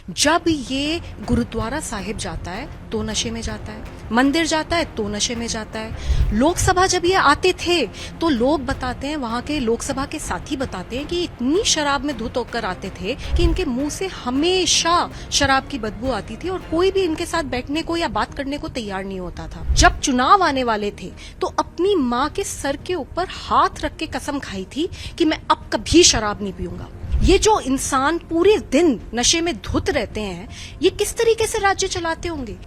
जब ये गुरुद्वारा साहिब जाता है तो नशे में जाता है, मंदिर जाता है तो नशे में जाता है। लोकसभा जब ये आते थे तो लोग बताते हैं, वहां के लोकसभा के साथी बताते हैं कि इतनी शराब में धुत होकर आते थे कि इनके मुंह से हमेशा शराब की बदबू आती थी और कोई भी इनके साथ बैठने को या बात करने को तैयार नहीं होता था। जब चुनाव आने वाले थे तो अपनी माँ के सर के ऊपर हाथ रख के कसम खाई थी कि मैं अब कभी शराब नहीं पीऊंगा। ये जो इंसान पूरे दिन नशे में धुत रहते हैं, ये किस तरीके से राज्य चलाते होंगे।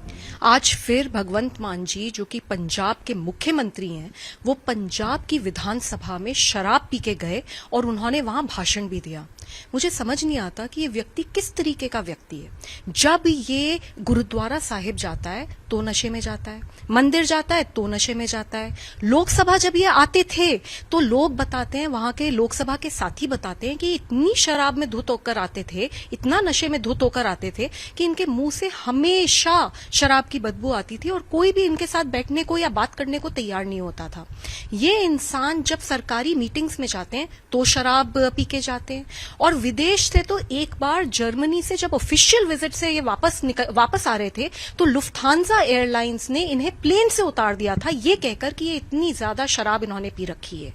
आज फिर भगवंत मान जी, जो कि पंजाब के मुख्यमंत्री हैं, वो पंजाब की विधानसभा में शराब पी के गए और उन्होंने वहां भाषण भी दिया। मुझे समझ नहीं आता कि ये व्यक्ति किस तरीके का व्यक्ति है। जब ये गुरुद्वारा साहिब जाता है तो नशे में जाता है, मंदिर जाता है तो नशे में जाता है। लोकसभा जब ये आते थे तो लोग बताते हैं, वहां के लोकसभा के साथी बताते हैं कि इतनी शराब में धुत होकर आते थे, इतना नशे में धुत होकर आते थे कि इनके मुंह से हमेशा शराब की बदबू आती थी और कोई भी इनके साथ बैठने को या बात करने को तैयार नहीं होता था। ये इंसान जब सरकारी मीटिंग्स में जाते हैं तो शराब पी के जाते हैं, और विदेश से तो एक बार जर्मनी से जब ऑफिशियल विजिट से ये वापस आ रहे थे तो लुफ्थांसा एयरलाइंस ने इन्हें प्लेन से उतार दिया था, ये कहकर कि ये इतनी ज्यादा शराब इन्होंने पी रखी है।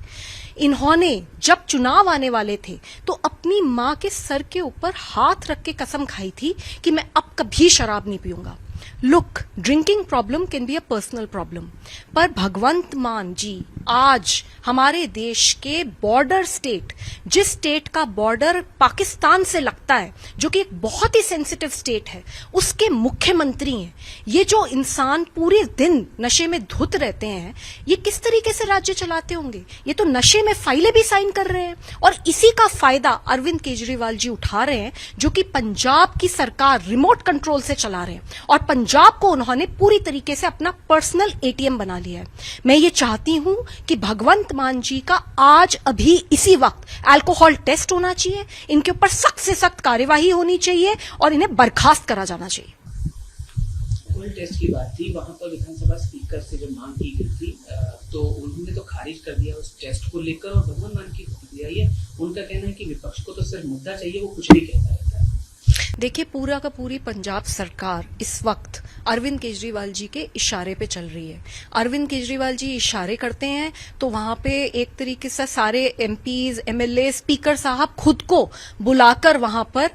इन्होंने जब चुनाव आने वाले थे तो अपनी माँ के सर के ऊपर हाथ रख के कसम खाई थी कि मैं अब कभी शराब नहीं पीऊंगा। Look, drinking problem can be a personal problem, पर भगवंत मान जी आज हमारे देश के बॉर्डर स्टेट, जिस स्टेट का बॉर्डर पाकिस्तान से लगता है, जो कि एक बहुत ही सेंसिटिव स्टेट है, उसके मुख्यमंत्री हैं। ये जो इंसान पूरे दिन नशे में धुत रहते हैं, ये किस तरीके से राज्य चलाते होंगे। ये तो नशे में फाइलें भी साइन कर रहे हैं और इसी का फायदा अरविंद केजरीवाल जी उठा रहे हैं, जो कि पंजाब की सरकार रिमोट कंट्रोल से चला रहे हैं और पंजाब को उन्होंने पूरी तरीके से अपना पर्सनल एटीएम बना लिया है। मैं ये चाहती हूं कि भगवंत मान जी का आज अभी इसी वक्त अल्कोहल टेस्ट होना चाहिए, इनके ऊपर सख्त से सख्त कार्यवाही होनी चाहिए और इन्हें बर्खास्त करा जाना चाहिए। अल्कोहल टेस्ट की बात थी, वहां पर विधानसभा स्पीकर से जब मांग की गई थी तो उन्होंने तो खारिज कर दिया उस टेस्ट को लेकर, और भगवंत मान की प्रतिक्रिया ये उनका कहना है कि विपक्ष को तो सिर्फ मुद्दा चाहिए, वो कुछ भी कहता रहता है। देखिए, पूरा का पूरी पंजाब सरकार इस वक्त अरविंद केजरीवाल जी के इशारे पे चल रही है। अरविंद केजरीवाल जी इशारे करते हैं तो वहां पे एक तरीके से सारे एमपीज, एमएलए, स्पीकर साहब खुद को बुलाकर वहां पर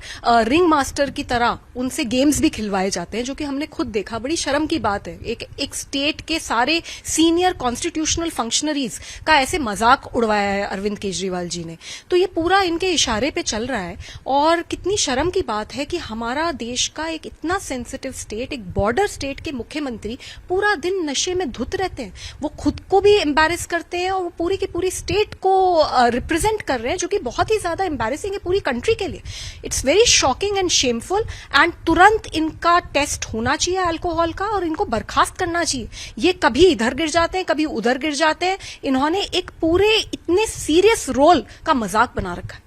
रिंग मास्टर की तरह उनसे गेम्स भी खिलवाए जाते हैं, जो कि हमने खुद देखा। बड़ी शर्म की बात है, एक स्टेट के सारे सीनियर कॉन्स्टिट्यूशनल फंक्शनरीज का ऐसे मजाक उड़वाया है अरविंद केजरीवाल जी ने। तो ये पूरा इनके इशारे पे चल रहा है और कितनी शर्म की बात है कि हमारा देश का एक इतना सेंसिटिव स्टेट, एक बॉर्डर स्टेट के मुख्यमंत्री पूरा दिन नशे में धुत रहते हैं। वो खुद को भी एम्बैरेस करते हैं और वो पूरी की पूरी स्टेट को रिप्रेजेंट कर रहे हैं, जो कि बहुत ही ज्यादा एम्बैरेसिंग है पूरी कंट्री के लिए। It's very shocking and shameful, and तुरंत इनका टेस्ट होना चाहिए अल्कोहल का और इनको बर्खास्त करना चाहिए। ये कभी इधर गिर जाते हैं, कभी उधर गिर जाते हैं। इन्होंने एक पूरे इतने सीरियस रोल का मजाक बना रखा है।